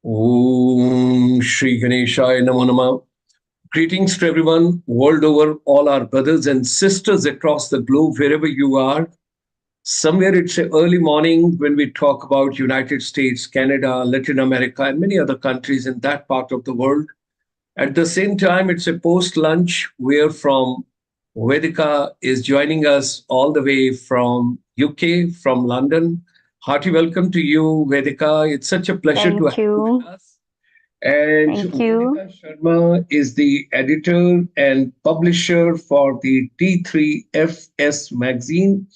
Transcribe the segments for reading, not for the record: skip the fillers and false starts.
Om Shri Ganeshaya Namo Namah. Greetings to everyone world over, all our brothers and sisters across the globe, wherever you are. Somewhere it's a early morning when we talk about United States, Canada, Latin America, and many other countries in that part of the world. At the same time, it's a post-lunch where from Vedika is joining us all the way from UK, from London. Hearty welcome to you, Vedika. It's such a pleasure to Thank have you with you. us. And Thank you. Vedika Sharma is the editor and publisher for the T3FS magazine.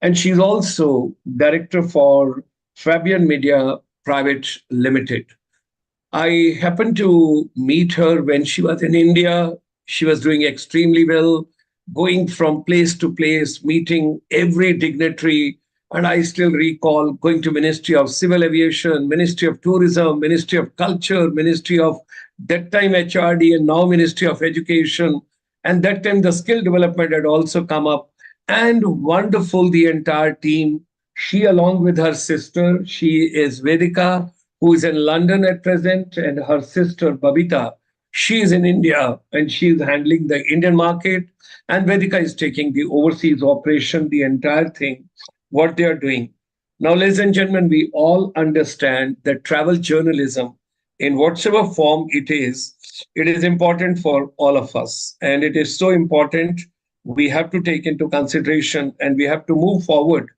And she's also director for Fabian Media Private Limited. I happened to meet her when she was in India. She was doing extremely well, going from place to place, meeting every dignitary. And I still recall going to Ministry of Civil Aviation, Ministry of Tourism, Ministry of Culture, Ministry of that time HRD, and now Ministry of Education. And that time the skill development had also come up. And wonderful, the entire team. She, along with her sister, she is Vedika, who is in London at present, and her sister Babita. She is in India and she is handling the Indian market. And Vedika is taking the overseas operation, the entire thing, what they are doing. Now, ladies and gentlemen, we all understand that travel journalism, in whatever form it is important for all of us. And it is so important we have to take into consideration and we have to move forward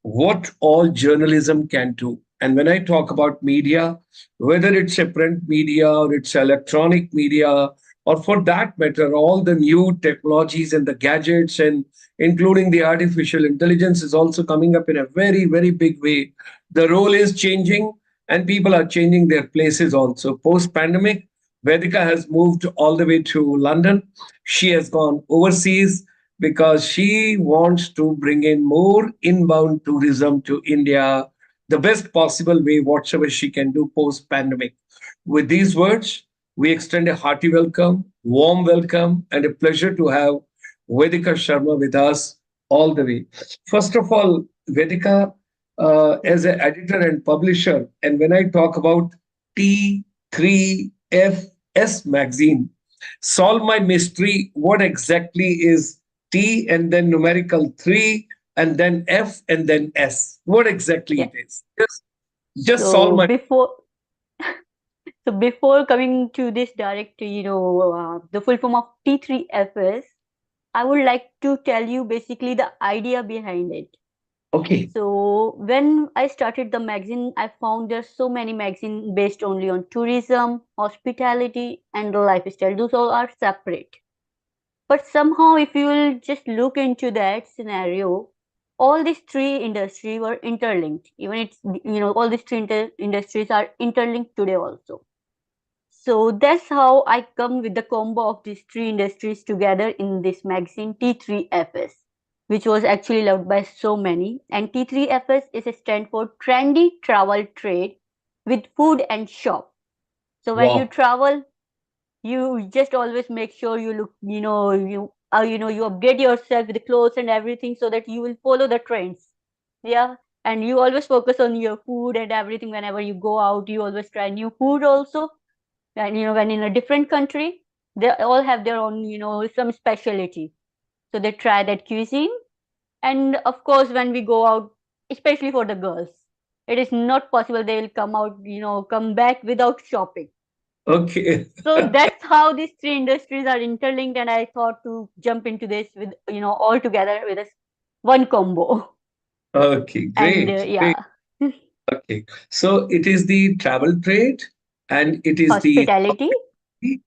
what all journalism can do. And when I talk about media, whether it's a print media or it's electronic media, or for that matter, all the new technologies and the gadgets, and including the artificial intelligence, is also coming up in a very, very big way. The role is changing, and people are changing their places also. Post pandemic, Vedika has moved all the way to London. She has gone overseas because she wants to bring in more inbound tourism to India the best possible way, whatever she can do post pandemic. With these words, we extend a hearty welcome, warm welcome, and a pleasure to have Vedika Sharma with us all the way. First of all, Vedika, as an editor and publisher, and when I talk about T3FS magazine, solve my mystery. What exactly is T and then numerical 3 and then F and then S? What exactly Yeah. it is? Just solve So my. before before coming to this direct, the full form of T3FS, I would like to tell you basically the idea behind it. Okay. So when I started the magazine, I found there's so many magazines based only on tourism, hospitality, and the lifestyle. Those all are separate. But somehow, if you will just look into that scenario, all these three industries were interlinked. Even all these three industries are interlinked today also. So that's how I come with the combo of these three industries together in this magazine T3FS, which was actually loved by so many. And T3FS is a stand for Trendy Travel Trade with Food and Shop. So when you Wow. travel, you just always make sure you look, you upgrade yourself with the clothes and everything so that you will follow the trends. Yeah. And you always focus on your food and everything. Whenever you go out, you always try new food also. And when in a different country, they all have their own, some specialty, so they try that cuisine. And of course, when we go out, especially for the girls, it is not possible they will come out, come back without shopping. Okay. So that's how these three industries are interlinked, and I thought to jump into this with all together with this one combo. Okay. And Great. Great. yeah, Okay. So it is the travel trade and it is the hospitality,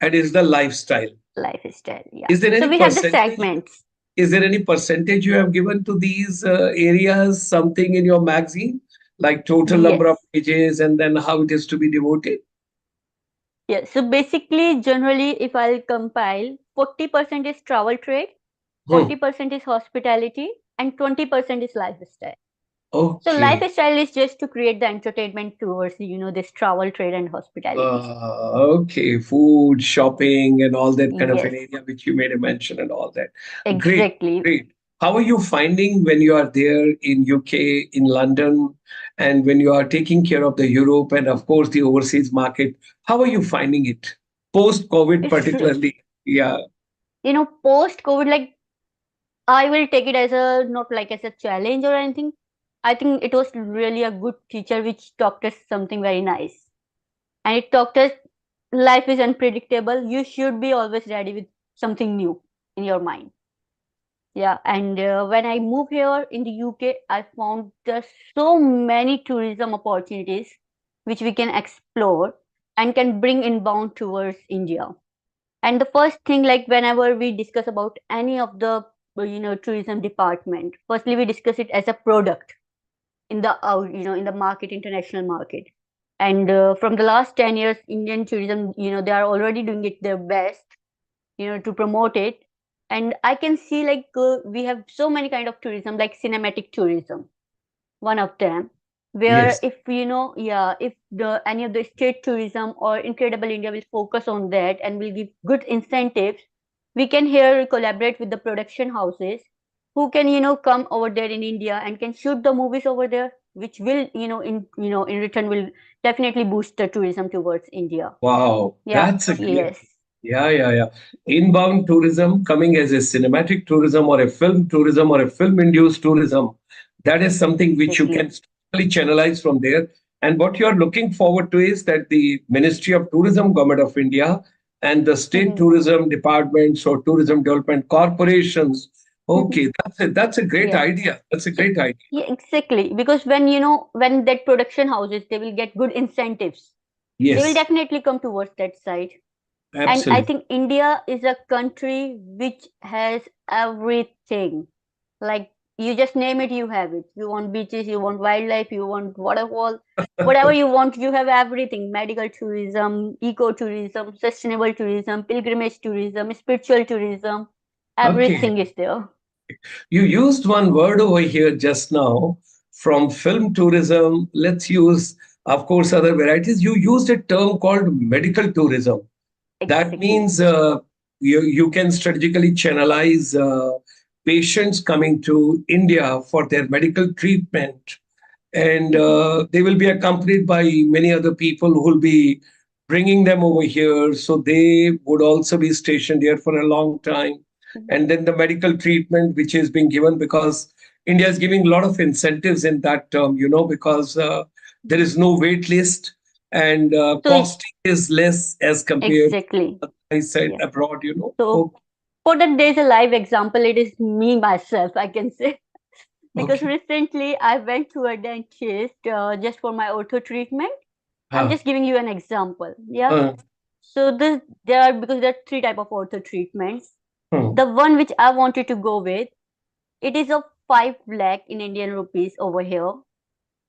and is the lifestyle. lifestyle. Yeah. Is there So any we have the percentage? segments. Is there any percentage you have given to these areas? Something in your magazine, like total number of Yes. pages, and then how it is to be devoted? Yeah. So basically, generally, if I'll compile, 40% is travel trade, Hmm. 40% is hospitality, and 20% is lifestyle. So Okay. lifestyle is just to create the entertainment towards this travel trade and hospitality. Okay, food, shopping, and all that kind of an Yes, area which you made a mention and all that. Great, exactly. great. How are you finding when you are there in UK, in London, and when you are taking care of the Europe and of course the overseas market? How are you finding it post COVID, It's particularly? Yeah. post COVID, like I will take it as a not like as a challenge or anything. I think it was really a good teacher which taught us something very nice. And it taught us life is unpredictable. You should be always ready with something new in your mind. Yeah, and when I moved here in the UK, I found there's so many tourism opportunities which we can explore and can bring inbound towards India. And the first thing, like whenever we discuss about any of the tourism department, firstly we discuss it as a product in the in the market, international market. And from the last 10 years, Indian tourism, they are already doing it their best, to promote it. And I can see like we have so many kind of tourism, like cinematic tourism, one of them, where Yes. if yeah, if the any of the state tourism or Incredible India will focus on that and will give good incentives, we can here collaborate with the production houses who can come over there in India and can shoot the movies over there, which will in return will definitely boost the tourism towards India. Wow. Yeah, That's a great. yes, Yeah, yeah, yeah. Inbound tourism coming as a cinematic tourism or a film tourism or a film induced tourism. That is something which you can exactly. strongly channelize from there. And what you are looking forward to is that the Ministry of Tourism, Government of India, and the state Mhm. tourism departments or tourism development corporations. Okay, that's a great Yeah. idea. That's a So great idea. yeah, exactly. Because when that production houses, they will get good incentives. They will Yes, definitely come towards that side. And I absolutely. think India is a country which has everything. Like you just name it, you have it. You want beaches, you want wildlife, you want waterfall, whatever you want, you have everything. Medical tourism, eco-tourism, sustainable tourism, pilgrimage tourism, spiritual tourism. Okay. Everything is there. You used one word over here just now from film tourism. Let's use, of course, other varieties. You used a term called medical tourism. That Exactly. means you can strategically channelize patients coming to India for their medical treatment. And Mhm. they will be accompanied by many other people who will be bringing them over here. So they would also be stationed here for a long time. And then the medical treatment, which is being given because India is giving a lot of incentives in that term, because there Mhm. is no wait list and So costing is less as compared exactly. to, I said, Yeah. abroad. So Oh, for that, there's a live example. It is me myself, I can say, because okay. recently I went to a dentist just for my ortho treatment. I'm Uh, just giving you an example. Yeah. uh, So this there are because there are three type of ortho treatments. uh. The one which I wanted to go with, it is of 5 lakh in Indian rupees over here,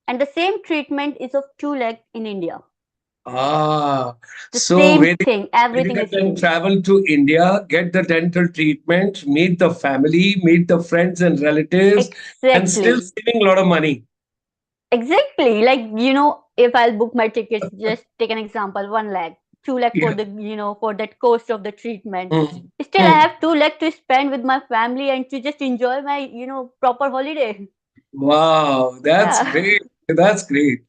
and the same treatment is of 2 lakh in India. Ah, The so same where thing, you everything can is then same. travel to India, get the dental treatment, meet the family, meet the friends and relatives, and still Exactly. saving a lot of money. Exactly. Like, if I'll book my tickets, just take an example, 1 lakh, 2 lakh for Yeah. for that cost of the treatment. Mm. Still, I Mm. have 2 lakh to spend with my family and to just enjoy my, proper holiday. Wow, that's Yeah. great. That's great.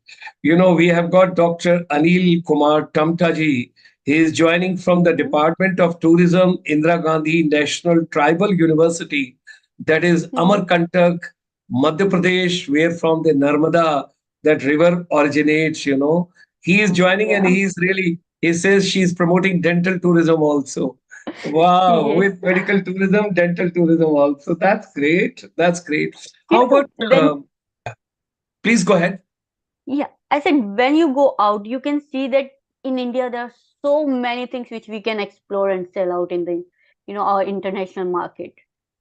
We have got Dr. Anil Kumar Tamtaji. He is joining from the Mhm. Department of Tourism, Indira Gandhi National Tribal University, that is Mhm. Amarkantak, Madhya Pradesh, where from the Narmada, that river originates. He is joining and Yeah. he says she's promoting dental tourism also. Wow, Yes. with medical tourism, dental tourism also. That's great. That's great. How about, When please go ahead. Yeah, I said when you go out, you can see that in India there are so many things which we can explore and sell out in the, our international market.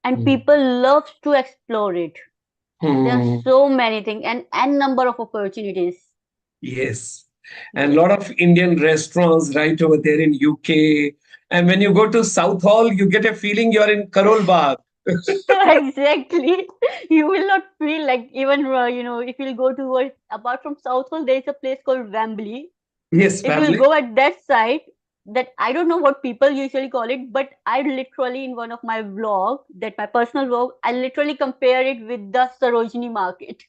And Hmm. people love to explore it. There are Hmm. so many things and n number of opportunities. Yes. And a Yes. lot of Indian restaurants right over there in UK. And when you go to South Hall, you get a feeling you're in Karol Bagh. Exactly. You will not feel like even if you'll go to apart from South Hall, there is a place called Wembley. Yes, If you'll family. go at that side, that I don't know what people usually call it, but I literally in one of my vlog, that my personal vlog, I literally compare it with the Sarojini market.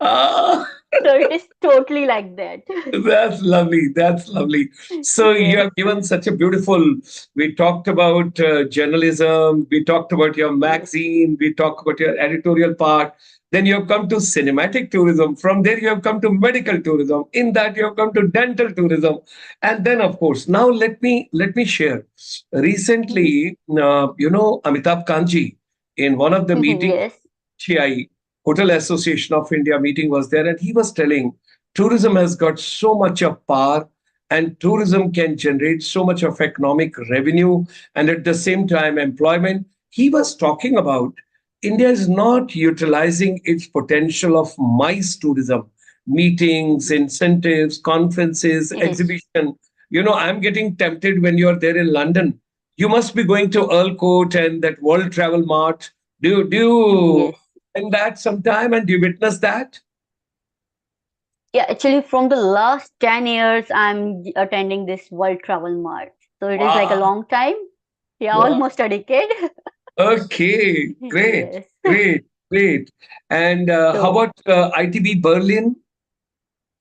Ah, So it is totally like that. that's lovely. That's lovely. So you Yes, have given such a beautiful. We talked about journalism. We talked about your yes, magazine. We talked about your editorial part. Then you have come to cinematic tourism. From there, you have come to medical tourism. In that, you have come to dental tourism, and then, of course, now let me share. mhm, Recently, Amitabh Kanji in one of the mhm, meetings, yes, HCI Hotel Association of India meeting was there, and he was telling tourism has got so much of power, and tourism can generate so much of economic revenue and at the same time employment. He was talking about India is not utilizing its potential of MICE tourism, meetings, incentives, conferences, it is. exhibition. I'm getting tempted when you're there in London. You must be going to Earl Court and that World Travel Mart. Do you Yes. in that sometime and you witness that? Yeah, actually, from the last 10 years, I'm attending this World Travel Mart. So it is like a Wow, long time. Yeah, wow. almost a decade. Okay, great, Yes. great, great. And how So, about ITB Berlin?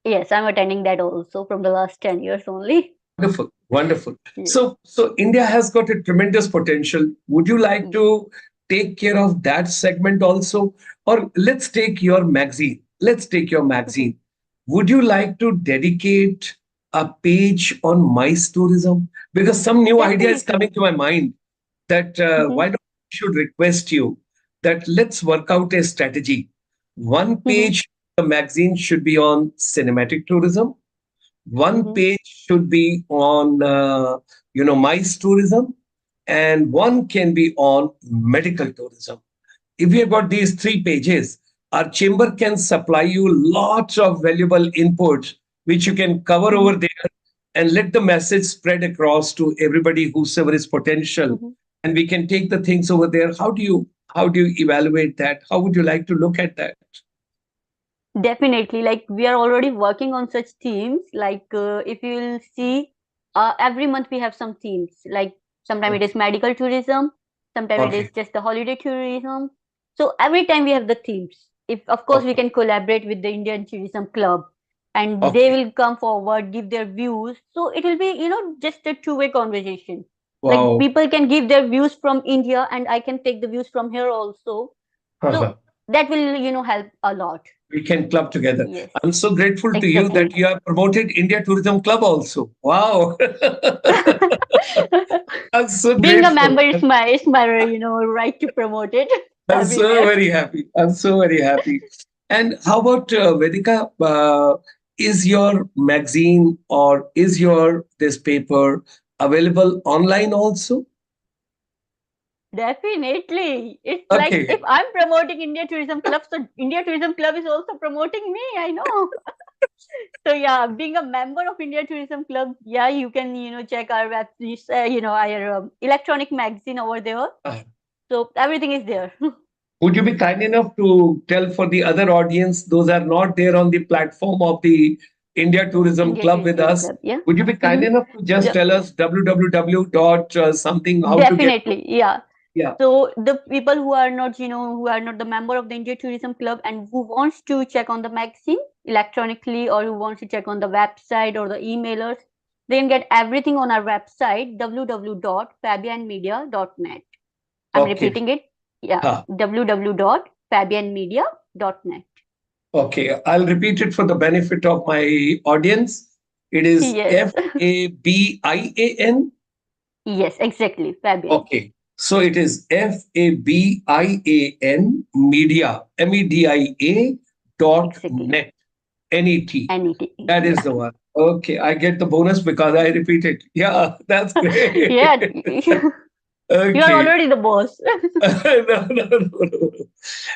yes, I'm attending that also from the last 10 years only. Wonderful, wonderful. Yes. So India has got a tremendous potential. Would you like Mm, to take care of that segment also? Or let's take your magazine. Let's take your mhm. magazine. Would you like to dedicate a page on MICE tourism? Because some new idea is Definitely. coming to my mind that Mhm, why don't I should request you that let's work out a strategy. One mhm, page of the magazine should be on cinematic tourism, one mhm, page should be on MICE tourism, and one can be on medical tourism. If we have got these three pages, our chamber can supply you lots of valuable inputs which you can cover mhm, over there and let the message spread across to everybody whosoever is potential, mhm. and we can take the things over there. How do you evaluate that? How would you like to look at that? Definitely. Like we are already working on such themes. Like if you will see, every month we have some themes. Like sometimes it is Okay. medical tourism, sometimes it is Okay. just the holiday tourism. So every time we have the themes. If of course we Okay. can collaborate with the Indian Tourism Club, and they Okay. will come forward, give their views. So it will be, just a two-way conversation. Like Wow. people can give their views from India, and I can take the views from here also. So that will, help a lot. We can club together. Yes, I'm so grateful to you that exactly. you have promoted India Tourism Club also. Wow. I'm so Being a grateful. member is my right to promote it I'm so everywhere. very happy. I'm so very happy. And how about Vedika? Is your magazine or is your this paper available online also? Definitely. It's like if Okay. I'm promoting India Tourism Club, so India Tourism Club is also promoting me. I know. So yeah, being a member of India Tourism Club, yeah, you can check our our electronic magazine over there. Uh, So everything is there. would you be kind enough to tell for the other audience, those are not there on the platform of the India Tourism India Club with Tourism us? Club, yeah. Would you be kind Hmm. enough to just tell us www dot something how to get? Definitely, yeah. Yeah. So the people who are not, who are not the member of the India Tourism Club and who wants to check on the magazine electronically, or who wants to check on the website or the emailers, they can get everything on our website www.fabianmedia.net. I'm Okay. repeating it. Yeah, Huh. www.fabianmedia.net. Okay. I'll repeat it for the benefit of my audience. It is Yes, Fabian. yes, exactly, Fabian. Okay. So it is Fabian media, media dot Exactly. net, net. Anything. That is Yeah. the one. Okay, I get the bonus because I repeat it. Yeah, that's great. Yeah. You are Okay. already the boss. No.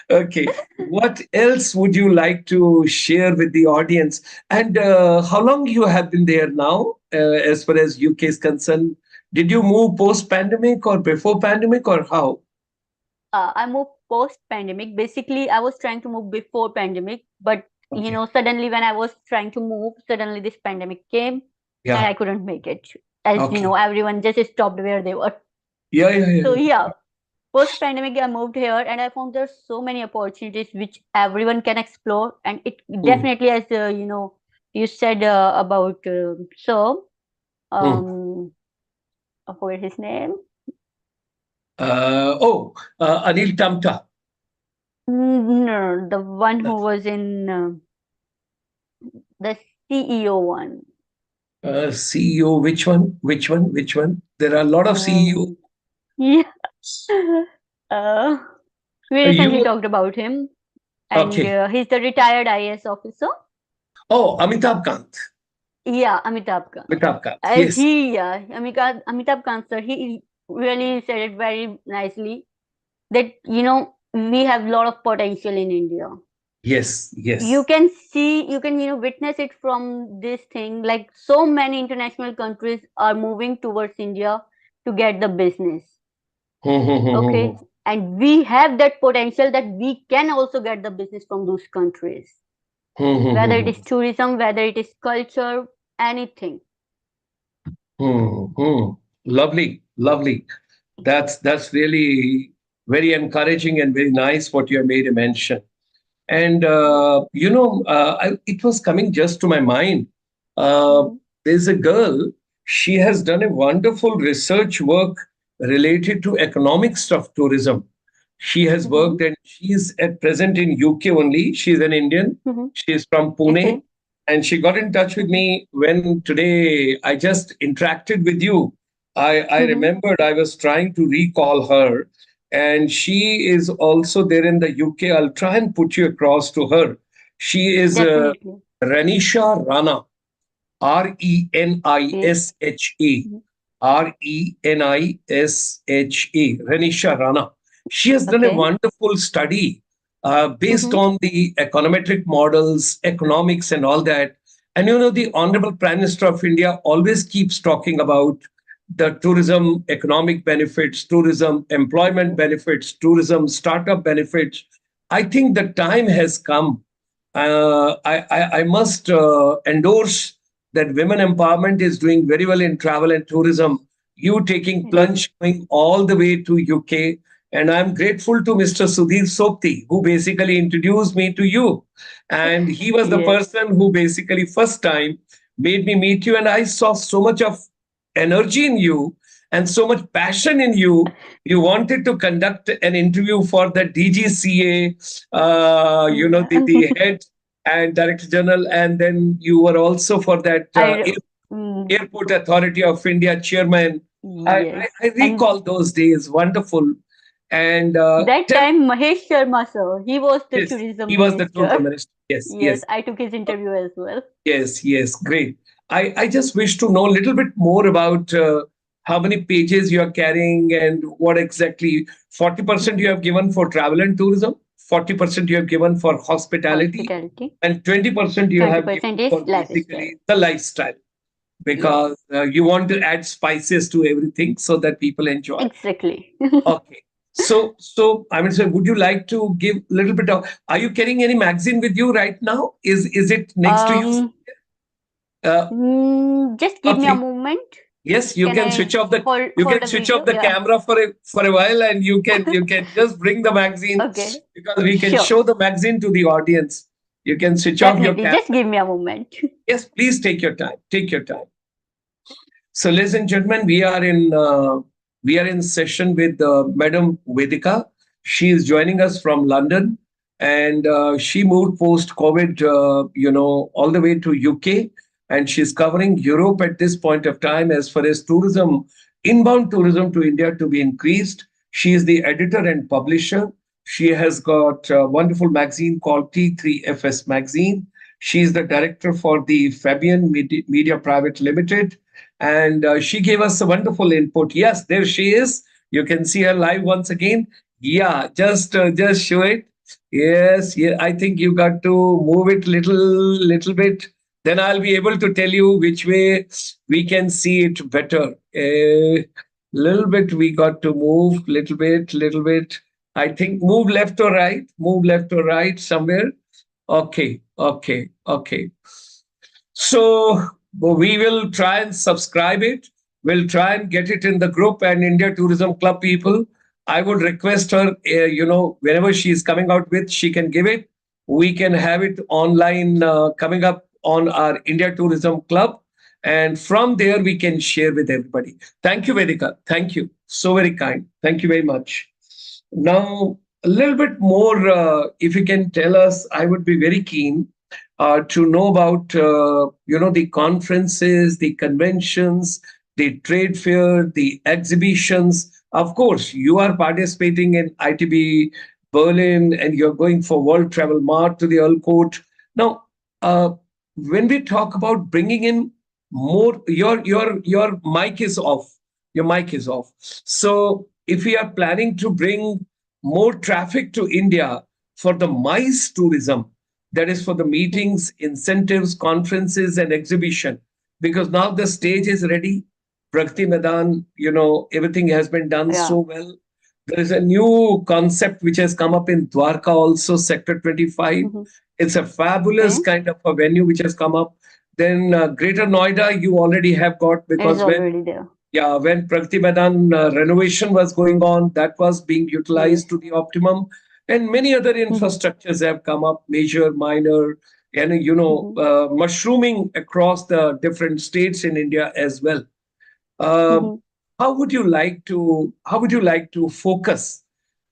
Okay. What else would you like to share with the audience? And how long you have been there now, as far as UK is concerned? Did you move post pandemic or before pandemic or how? I moved post pandemic. Basically, I was trying to move before pandemic, but Okay. suddenly when I was trying to move, suddenly this pandemic came and Yeah. I couldn't make it. As you know, Okay. everyone just stopped where they were. Yeah, yeah, yeah, So yeah. yeah, post pandemic I moved here and I found there's so many opportunities which everyone can explore, and it Hmm, definitely, as you said about so hmm. I forget his name. Anil Tamta, No, the one who was in the CEO one. CEO. Which one? Which one? Which one? There are a lot of CEOs. Um, yeah. Uh, we recently You talked about him, and okay? he's the retired IAS officer. Oh, Amitabh Kant. Yeah, Amitabh Kant. Amitabh Kant. Yes, Amitabh Kant sir, he really said it very nicely that we have a lot of potential in India. yes, You yes. can see, you can witness it from this thing. Like so many international countries are moving towards India to get the business. Hmm, hmm, hmm, hmm, Okay, and we have that potential that we can also get the business from those countries, hmm, hmm, whether hmm, it is tourism, whether it is culture, anything. hmm, hmm. Lovely, lovely. That's really very encouraging and very nice what you have made a mention. And it was coming just to my mind. Uh, Mhm. there's a girl. She has done a wonderful research work related to economics of tourism. She has Mhm. worked and she's at present in UK only. She's an Indian. Mhm. She's from Pune, Okay. and she got in touch with Mhm. me when today I just interacted with you. I Mhm. remembered I was trying to recall her, and she is also there in the UK. I'll try and put you across to her. She is Definitely. Ranisha Rana, Okay. Renisha. Mhm. Renisha, Renisha Rana. She has done a Okay. wonderful study based Mhm. on the econometric models, economics, and all that. And the Honorable Prime Minister of India always keeps talking about the tourism economic benefits, tourism employment benefits, tourism startup benefits. I think the time has come. I must endorse that women empowerment is doing very well in travel and tourism. You taking Yes. plunge going all the way to UK, and I'm grateful to Mr. Sudhir Sopti who basically introduced me to you, and he was the Yes. person who basically first time made me meet you, and I saw so much of energy in you and so much passion in you. You wanted to conduct an interview for the DGCA, the head and Director General, and then you were also for that I mm, Airport Authority of India chairman. I, yes. I, I And recall those days, wonderful. And that tell time Mahesh Sharma sir, he was the this, tourism he was the tourism minister. minister. Yes, Yes, yes, I took his interview as well. yes, yes, great. I just wish to know a little bit more about how many pages you are carrying and what exactly 40% you Mhm. have given for travel and tourism, 40% you have given for hospitality, Hospitality. and 20% you have given 20% is for lifestyle. basically the lifestyle, Yes, because you want to add spices to everything so that people enjoy. exactly. Okay. So I mean, so would you like to give a little bit of? Are you carrying any magazine with you right now? Is it next to you? um, Uh, just give me a okay. moment. Yes, you Can can I switch off the hold a video? Yeah. camera for a while, and you can just bring the magazine, Okay. because we can Sure. show the magazine to the audience. You can switch off your Definitely. camera. Just give me a moment. Yes, please take your time. Take your time. So, ladies and gentlemen, we are in session with Madam Vedika. She is joining us from London, and she moved post COVID, all the way to UK, and she's covering Europe at this point of time as far as tourism, inbound tourism to India to be increased. She is the editor and publisher. She has got a wonderful magazine called T3FS Magazine. She is the director for the Fabian Media Private Limited, and she gave us a wonderful input. Yes, there she is. You can see her live once again. Yeah, just show it. Yes, yeah. I think you got to move it little bit. Then I'll be able to tell you which way we can see it better. A little bit we got to move, little bit. I think move left or right, move left or right somewhere. Okay, okay, okay. So we will try and subscribe it. We'll try and get it in the group, and India Tourism Club people, I would request her, whenever she's coming out with, she can give it. We can have it online coming up on our India Tourism Club. And from there, we can share with everybody. Thank you, Vedika. Thank you. So very kind. Thank you very much. Now, a little bit more, if you can tell us, I would be very keen to know about, the conferences, the conventions, the trade fair, the exhibitions. Of course, you are participating in ITB Berlin, and you're going for World Travel Mart to the Earl Court. Now, uh, when we talk about bringing in more, your mic is off. Your mic is off. So, if we are planning to bring more traffic to India for the MICE tourism, that is for the meetings, incentives, conferences, and exhibition, because now the stage is ready. Pragati Madan, everything has been done Yeah. so well. There is a new concept which has come up in Dwarka also, Sector 25. Mhm. It's a fabulous Okay. kind of a venue which has come up. Then Greater Noida, you already have got, It is because already there. when Pragati Madan renovation was going on, that was being Yes. utilized to the optimum. And many other Mhm. infrastructures have come up, major, minor, and Mhm. mushrooming across the different states in India as well. Um, Mhm. how would you like to focus?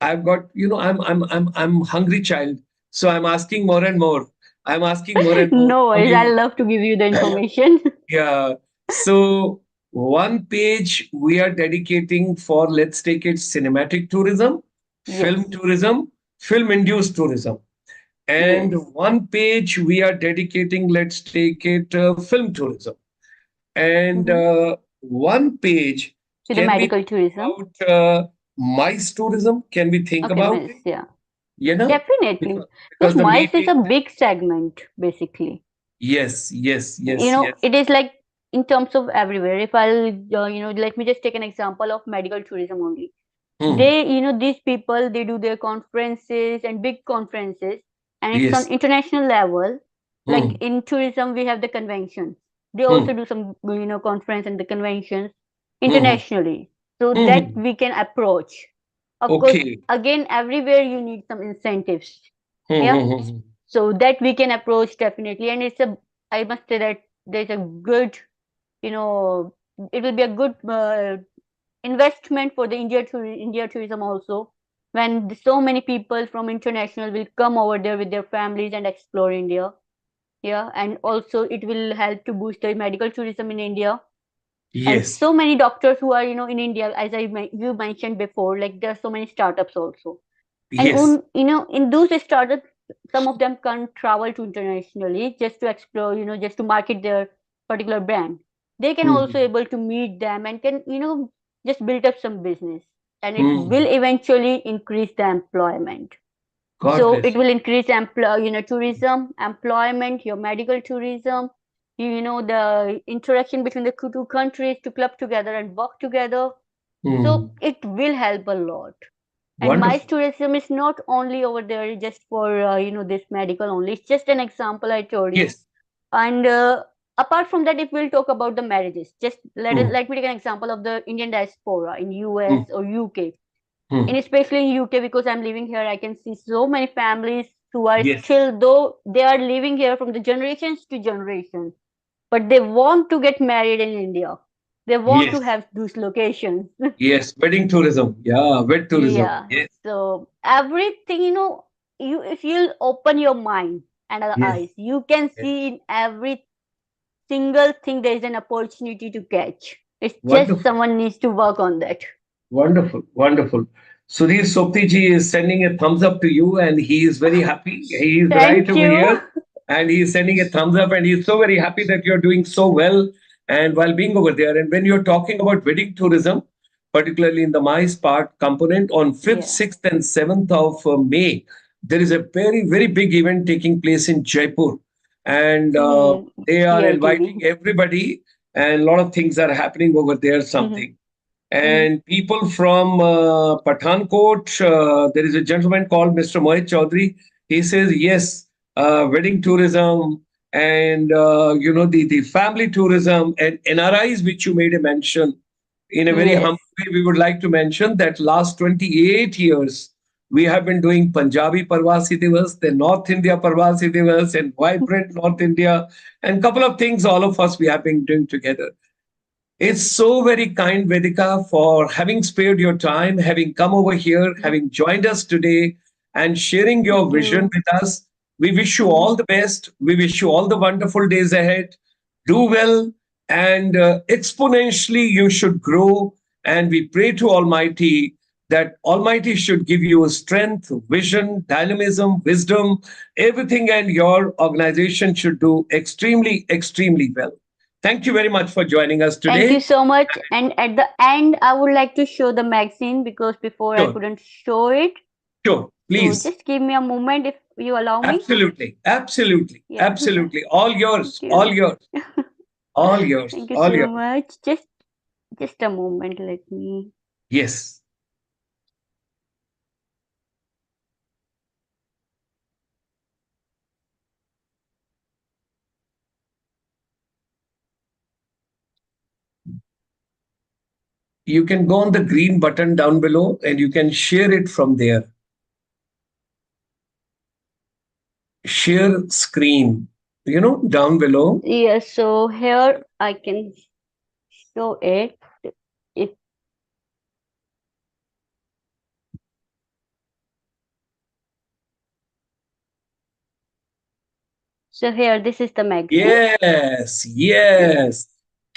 I've got, I'm hungry child, so I'm asking more and more. I'm asking more and more No from worries. I you. love to give you the information. Yeah. So one page we are dedicating for, let's take it, cinematic Yes. tourism, film induced tourism. And Yes. one page we are dedicating, let's take it, film tourism. And Mhm. one page, To the can we medical think tourism. about MICE tourism? Can we think Okay, about mice. it? Yeah. You know, Definitely. because, Because because the mice is meeting, a big segment, basically. yes, yes, yes, yes. It is like in terms of everywhere. If I'll, let me just take an example of medical tourism only. Hmm. These people, they do their conferences and big conferences, and it's on Yes. international level. Like Hmm. in tourism, we have the conventions. They Hmm. also do some, conference and the conventions Hmm. internationally, so Hmm. that Hmm. we can approach. Of course, Okay. again, everywhere you need some incentives. Hmm, Yeah, hmm, hmm, hmm. so that we can approach definitely, and I must say that there's a good, you know, it will be a good investment for the India tourism also, when so many people from international will come over there with their families and explore India. Yeah, and also it will help to boost the medical tourism in India. And Yes. so many doctors who are, in India, as you mentioned before, like there are so many startups also. And Yes. in those startups, some of them can travel to internationally just to explore, just to market their particular brand. They can Hmm, also hmm, able to meet them and can, just build up some business, and it hmm. will eventually increase the employment. God So it bless. will increase tourism, employment, your medical tourism, the interaction between the two countries to club together and work together. So Hmm. it will help a lot. And MICE Wonderful. tourism is not only over there just for this medical only. It's just an example I told you. Yes. And apart from that, if we'll talk about the marriages, just Hmm. let me take an example of the Indian diaspora in US Hmm. or UK, Hmm. and especially in UK, because I'm living here. I can see so many families who are Yes. still, though they are living here from the generations to generations, but they want to get married in India. They want to Yes. have those locations. Yes. Wedding tourism. Yeah. Wed tourism. Yeah. Yes. So everything, you if you'll open your mind and your Yes. eyes, you can Yes. see in every single thing there is an opportunity to catch. It's just Wonderful. someone needs to work on that. Wonderful, wonderful. Sudhir Sopti ji is sending a thumbs up to you, and he is very happy. He is right Thank over you. here, and he is sending a thumbs up, and he is so very happy that you're doing so well and while being over there. And when you're talking about wedding tourism, particularly in the MICE part component, on 5th, Yeah. 6th, and 7th of May, there is a very, very big event taking place in Jaipur, and Hmm. they are CITV. inviting everybody, and a lot of things are happening over there. Hmm. Something. Hmm. And people from Pathankot, there is a gentleman called Mr. Mohit Chaudhary. He says, yes, wedding tourism. and the family tourism and NRIs, which you made a mention in a very Yes. humble way. We would like to mention that last 28 years we have been doing Punjabi Parvasi Divas, the North India Parvasi Divas, and Vibrant North India, and couple of things all of us we have been doing together. It's so very kind, Vedika, for having spared your time, having come over here, having joined us today, and sharing your Thank vision you. with us. We wish you all the best. We wish you all the wonderful days ahead. Do well, and exponentially you should grow. And we pray to Almighty that Almighty should give you strength, vision, dynamism, wisdom, everything, and your organization should do extremely, extremely well. Thank you very much for joining us Thank you today. so much. And at the end, I would like to show the magazine because before I Sure, couldn't show it. sure, So please. just give me a moment if you allow me. Absolutely, absolutely, Yeah. absolutely. All Thank yours, all you. yours, all yours, Thank you all so yours. much. Just a moment. Let me. Yes. You can go on the green button down below and you can share it from there. Share screen, down below. Yeah. So here I can show it. If so, here this is the magazine. Yes, yes.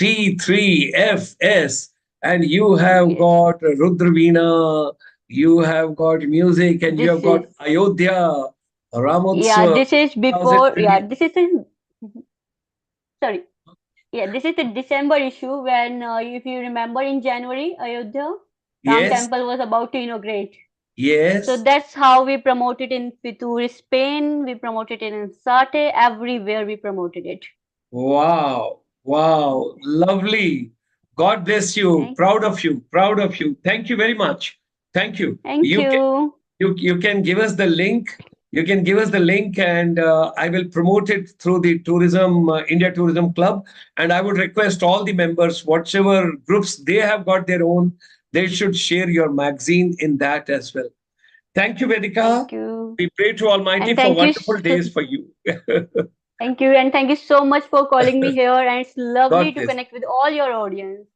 T3FS. And you have Yes. got Rudravina, you have got music, and you have This got is Ayodhya, yeah. Ramotswa This is before. Yeah. 2020. This is in. Sorry. Yeah. This is the December issue when, if you remember, in January, Ayodhya Ram Yes, Temple was about to inaugurate. So yes. that's how we promote it in Fitur, Spain. We promoted it in Sate. Everywhere we promoted it. Wow, wow. Lovely. God bless you. Thank, Proud of you. Proud of you. Thank you very much. Thank you. thank you. You can give us the link. You can give us the link, and I will promote it through the tourism India Tourism Club. And I would request all the members, whatever groups they have got their own, they should share your magazine in that as well. Thank you, Vedika. Thank you. We pray to Almighty And for thank you. wonderful days for you. Thank you. And thank you so much for calling me here. And it's lovely God to bless. connect with all your audience.